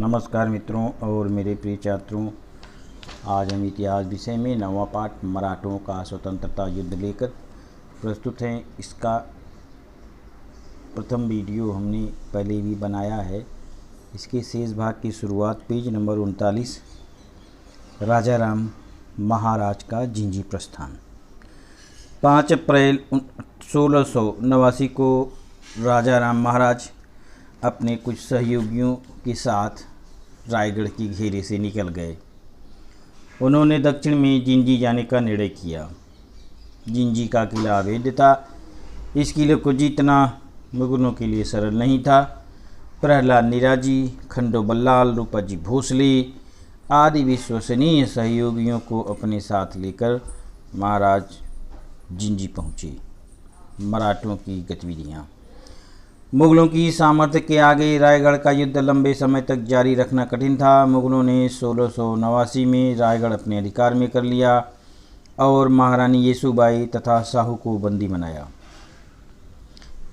नमस्कार मित्रों और मेरे प्रिय छात्रों। आज हम इतिहास विषय में 9वां पाठ मराठों का स्वतंत्रता युद्ध लेकर प्रस्तुत हैं। इसका प्रथम वीडियो हमने पहले भी बनाया है। इसके शेष भाग की शुरुआत पेज नंबर 39 राजाराम महाराज का जिंजी प्रस्थान। 5 अप्रैल 1689 को राजाराम महाराज अपने कुछ सहयोगियों के साथ रायगढ़ के घेरे से निकल गए। उन्होंने दक्षिण में जिंजी जाने का निर्णय किया। जिंजी का किला अवैध था। इस किले को जीतना मुगलों के लिए सरल नहीं था। प्रहलाद निराजी, खंडो बल्लाल, रूपाजी भोसले आदि विश्वसनीय सहयोगियों को अपने साथ लेकर महाराज जिंजी पहुँचे। मराठों की गतिविधियाँ। मुगलों की सामर्थ्य के आगे रायगढ़ का युद्ध लंबे समय तक जारी रखना कठिन था। मुगलों ने 1689 में रायगढ़ अपने अधिकार में कर लिया और महारानी येसुबाई तथा साहू को बंदी बनाया।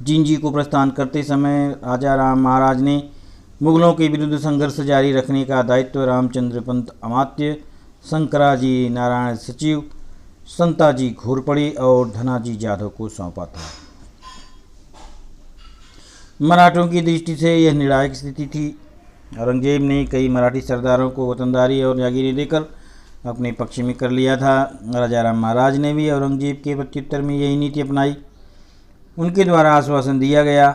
जिंजी को प्रस्थान करते समय राजाराम महाराज ने मुगलों के विरुद्ध संघर्ष जारी रखने का दायित्व रामचंद्र पंत अमात्य, शंकराजी नारायण सचिव, संताजी घोरपड़े और धनाजी जाधव को सौंपा था। मराठों की दृष्टि से यह निर्णायक स्थिति थी। औरंगजेब ने कई मराठी सरदारों को वतनदारी और जागीरें देकर अपने पक्ष में कर लिया था। राजाराम महाराज ने भी औरंगजेब के प्रत्युत्तर में यही नीति अपनाई। उनके द्वारा आश्वासन दिया गया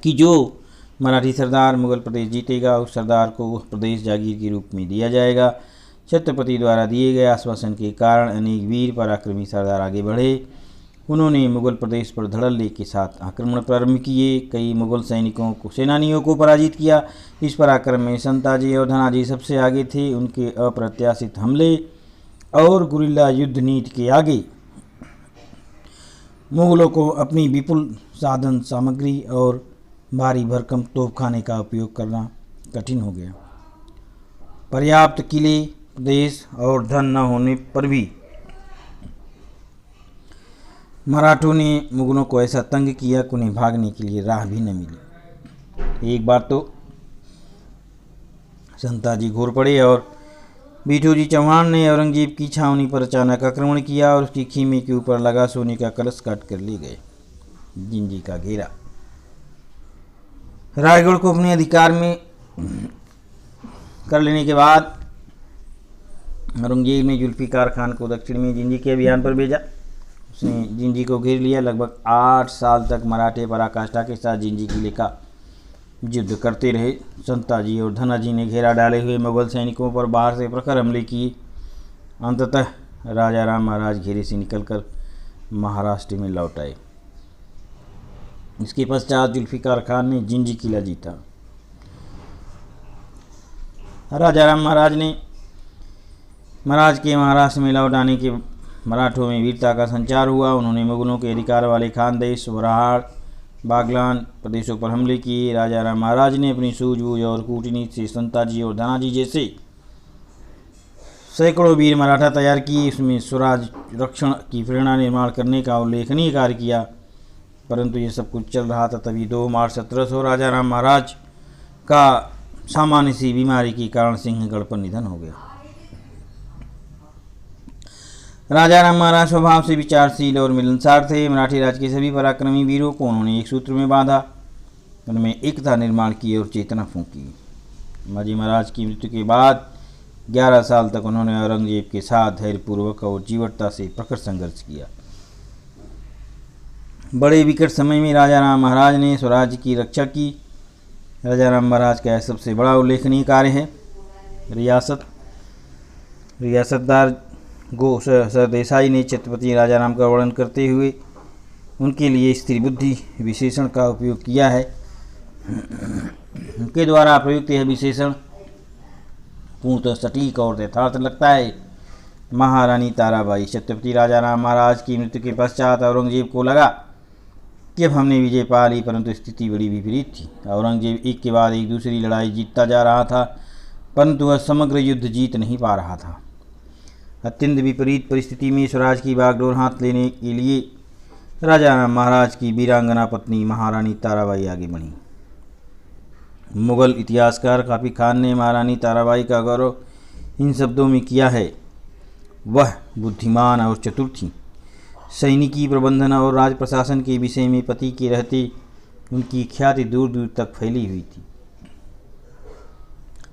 कि जो मराठी सरदार मुगल प्रदेश जीतेगा उस सरदार को वह प्रदेश जागीर के रूप में दिया जाएगा। छत्रपति द्वारा दिए गए आश्वासन के कारण अनेक वीर पराक्रमी सरदार आगे बढ़े। उन्होंने मुगल प्रदेश पर धड़ल्ले के साथ आक्रमण प्रारंभ किए। कई मुगल सेनानियों को पराजित किया। इस पराक्रम में संताजी और धनाजी सबसे आगे थे। उनके अप्रत्याशित हमले और गुरिल्ला युद्ध नीति के आगे मुगलों को अपनी विपुल साधन सामग्री और भारी भरकम तोपखाने का उपयोग करना कठिन हो गया। पर्याप्त किले, प्रदेश और धन न होने पर भी मराठों ने मुगलों को ऐसा तंग किया कि उन्हें भागने के लिए राह भी न मिली। एक बार तो संताजी घोरपड़े और बिठूजी चौहान ने औरंगजेब की छावनी पर अचानक आक्रमण किया और उसकी खीमे के ऊपर लगा सोने का कलश काट कर ले गए। जिंजी का घेरा। रायगढ़ को अपने अधिकार में कर लेने के बाद औरंगजेब ने जुल्फिकार खान को दक्षिण में जिंजी के अभियान पर भेजा। उसने जिंजी को घेर लिया। लगभग 8 साल तक मराठे पराकाष्ठा के साथ जिंजी किले का युद्ध करते रहे। संताजी और धनाजी ने घेरा डाले हुए मुगल सैनिकों पर बाहर से प्रखर हमले किए। अंततः राजाराम महाराज घेरे से निकलकर महाराष्ट्र में लौट आए। इसके पश्चात जुल्फिकार खान ने जिंजी किला जीता। राजाराम महाराज के महाराष्ट्र में लौट आने के मराठों में वीरता का संचार हुआ। उन्होंने मुगलों के अधिकार वाले खानदेश, वराहाड़, बागलान प्रदेशों पर हमले किए। राजाराम महाराज ने अपनी सूझबूझ और कूटनीति से संताजी और धनाजी जैसे सैकड़ों वीर मराठा तैयार किए। इसमें स्वराज रक्षण की प्रेरणा निर्माण करने का उल्लेखनीय कार्य किया। परंतु ये सब कुछ चल रहा था तभी 2 मार्च 1700 राजाराम महाराज का सामान्य सी बीमारी के कारण सिंहगढ़ पर निधन हो गया। राजाराम महाराज स्वभाव से विचारशील और मिलनसार थे। मराठी राज के सभी पराक्रमी वीरों को उन्होंने एक सूत्र में बांधा, उनमें एकता निर्माण की और चेतना फूंकी। माजी महाराज की मृत्यु के बाद 11 साल तक उन्होंने औरंगजेब के साथ धैर्यपूर्वक और जीवटता से प्रखर संघर्ष किया। बड़े विकट समय में राजाराम महाराज ने स्वराज्य की रक्षा की। राजाराम महाराज का सबसे बड़ा उल्लेखनीय कार्य है रियासतदार गो सरदेसाई ने छत्रपति राजाराम का वर्णन करते हुए उनके लिए स्त्री बुद्धि विशेषण का उपयोग किया है। उनके द्वारा प्रयुक्त यह विशेषण पूर्णतः सटीक और यथार्थ लगता है। महारानी ताराबाई छत्रपति राजाराम महाराज की मृत्यु के पश्चात औरंगजेब को लगा कि अब हमने विजय पा ली, परंतु स्थिति बड़ी विपरीत थी। औरंगजेब एक के बाद एक दूसरी लड़ाई जीतता जा रहा था, परंतु वह समग्र युद्ध जीत नहीं पा रहा था। अत्यंत विपरीत परिस्थिति में स्वराज की बागडोर हाथ लेने के लिए राजाराम महाराज की वीरांगना पत्नी महारानी ताराबाई आगे बढ़ी। मुग़ल इतिहासकार काफ़ी खान ने महारानी ताराबाई का गौरव इन शब्दों में किया है, वह बुद्धिमान और चतुर थीं। सैनिकी प्रबंधन और राज प्रशासन के विषय में पति के रहते उनकी ख्याति दूर दूर तक फैली हुई थी।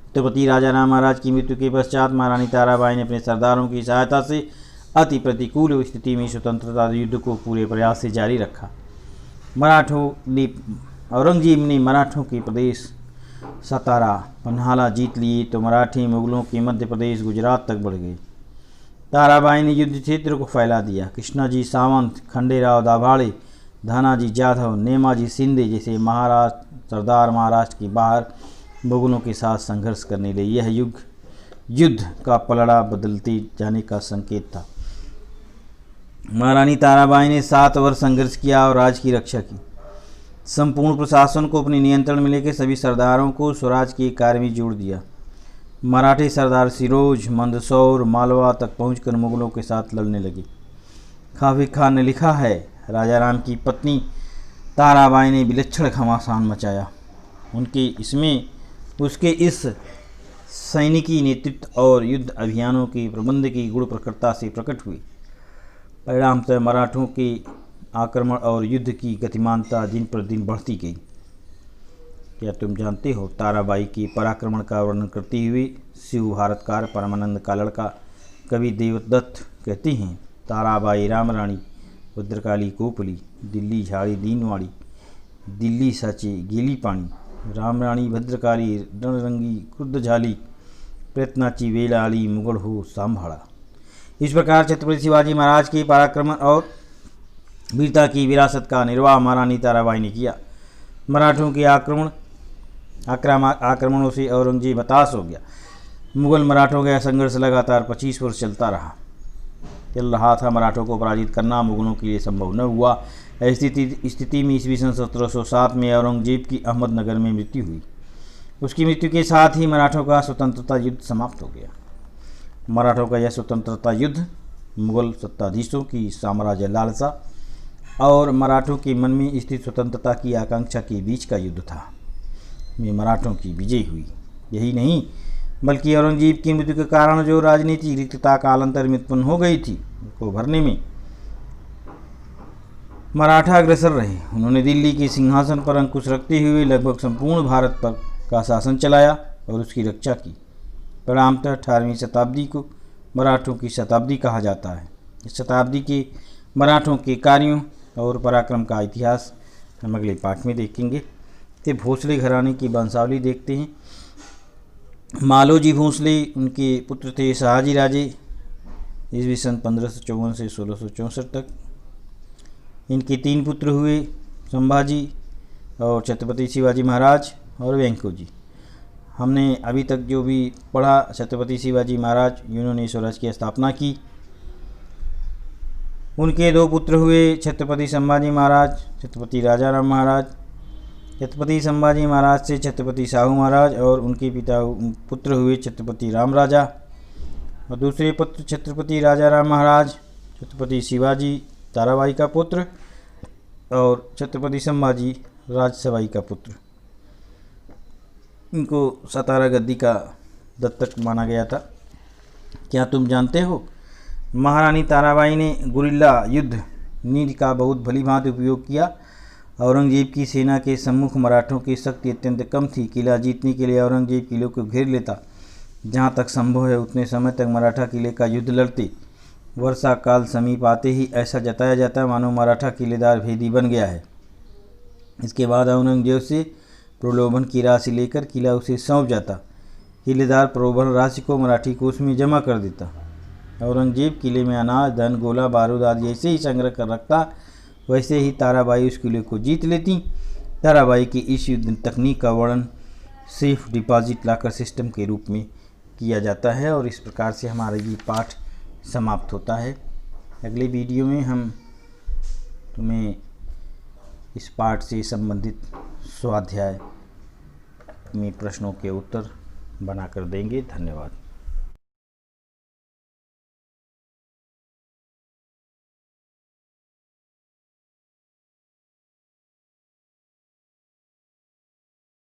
छत्रपति राजा राम महाराज की मृत्यु के पश्चात महारानी ताराबाई ने अपने सरदारों की सहायता से अति प्रतिकूल स्थिति में स्वतंत्रता युद्ध को पूरे प्रयास से जारी रखा। औरंगजेब ने मराठों के प्रदेश सतारा पन्हाला जीत लिए तो मराठी मुगलों के मध्य प्रदेश गुजरात तक बढ़ गए। ताराबाई ने युद्ध क्षेत्र को फैला दिया। कृष्णाजी सावंत, खंडेराव दाभाड़े, धानाजी जाधव, नेमाजी शिंदे जैसे सरदार महाराष्ट्र के बाहर मुगलों के साथ संघर्ष करने लगे। यह युद्ध का पलड़ा बदलते जाने का संकेत था। महारानी ताराबाई ने 7 वर्ष संघर्ष किया और राज्य की रक्षा की। संपूर्ण प्रशासन को अपने नियंत्रण में लेकर सभी सरदारों को स्वराज के कार्य में जोड़ दिया। मराठी सरदार सिरोज, मंदसौर, मालवा तक पहुंचकर मुगलों के साथ लड़ने लगे। काफ़ी खान ने लिखा है, राजा राम की पत्नी ताराबाई ने विलक्षण घमासान मचाया। उसके इस सैनिकी नेतृत्व और युद्ध अभियानों के प्रबंध की गुण प्रखरता से प्रकट हुई। परिणामतः मराठों के आक्रमण और युद्ध की गतिमानता दिन पर दिन बढ़ती गई। क्या तुम जानते हो, ताराबाई के पराक्रमण का वर्णन करते हुए शिव भारतकार परमानंद का लड़का कवि देवदत्त कहते हैं, ताराबाई राम रानी, भद्रकाली कोपली, दिल्ली झाड़ी दीनवाड़ी, दिल्ली साचे गेली पाणी, राम राणी भद्रकाली रणरंगी क्रुद्ध झाली, प्रयत्नाची वेळ आली मुगल हो सांभाळा। इस प्रकार छत्रपति शिवाजी महाराज के पराक्रमण और वीरता की विरासत का निर्वाह महारानी ताराबाई ने किया। मराठों के आक्रमणों से औरंगजेब हताश हो गया। मुगल मराठों का संघर्ष लगातार 25 वर्ष चल रहा था। मराठों को पराजित करना मुगलों के लिए संभव न हुआ। स्थिति में ईस्वी सन 1707 में औरंगजेब की अहमदनगर में मृत्यु हुई। उसकी मृत्यु के साथ ही मराठों का स्वतंत्रता युद्ध समाप्त हो गया। मराठों का यह स्वतंत्रता युद्ध मुगल सत्ताधीशों की साम्राज्य लालसा और मराठों के मन में स्थित स्वतंत्रता की आकांक्षा के बीच का युद्ध था। में मराठों की विजय हुई। यही नहीं बल्कि औरंगजेब की मृत्यु के कारण जो राजनीतिक रिक्तता कालांतर में उत्पन्न हो गई थी उसको भरने में मराठा अग्रसर रहे। उन्होंने दिल्ली के सिंहासन पर अंकुश रखते हुए लगभग संपूर्ण भारत पर का शासन चलाया और उसकी रक्षा की। परिणामतः 18वीं शताब्दी को मराठों की शताब्दी कहा जाता है। इस शताब्दी के मराठों के कार्यों और पराक्रम का इतिहास हम अगले पाठ में देखेंगे। तो भोसले घराने की वंशावली देखते हैं। मालोजी भोसले उनके पुत्र थे शहाजी राजे ईस्वी सन 1554 से 1664 तक। इनके 3 पुत्र हुए, संभाजी और छत्रपति शिवाजी महाराज और वेंकोजी। हमने अभी तक जो भी पढ़ा, छत्रपति शिवाजी महाराज जिन्होंने स्वराज की स्थापना की, उनके 2 पुत्र हुए, छत्रपति संभाजी महाराज, छत्रपति राजाराम महाराज। छत्रपति संभाजी महाराज से छत्रपति साहू महाराज और उनके पुत्र हुए छत्रपति राम राजा और दूसरे पुत्र छत्रपति राजाराम महाराज, छत्रपति शिवाजी ताराबाई का पुत्र और छत्रपति संभाजी राजसबाई का पुत्र। इनको सतारा गद्दी का दत्तक माना गया था। क्या तुम जानते हो, महारानी ताराबाई ने गुरिल्ला युद्ध नीति का बहुत भलीभांति उपयोग किया। औरंगजेब की सेना के सम्मुख मराठों की शक्ति अत्यंत कम थी। किला जीतने के लिए औरंगजेब किले को घेर लेता। जहाँ तक संभव है उतने समय तक मराठा किले का युद्ध लड़ते। वर्षा काल समीप आते ही ऐसा जताया जाता मानो मराठा किलेदार भेदी बन गया है। इसके बाद औरंगजेब से प्रलोभन की राशि लेकर किला उसे सौंप जाता। किलेदार प्रलोभन राशि को मराठी कोष में जमा कर देता। औरंगजेब किले में अनाज, धन, गोला बारूद आदि जैसे ही संग्रह कर रखता, वैसे ही ताराबाई उस किले को जीत लेती। ताराबाई की इस युद्ध तकनीक का वर्णन सेफ डिपॉजिट लॉकर सिस्टम के रूप में किया जाता है और इस प्रकार से हमारा ये पाठ समाप्त होता है। अगले वीडियो में हम तुम्हें इस पाठ से संबंधित स्वाध्याय में प्रश्नों के उत्तर बनाकर देंगे। धन्यवाद।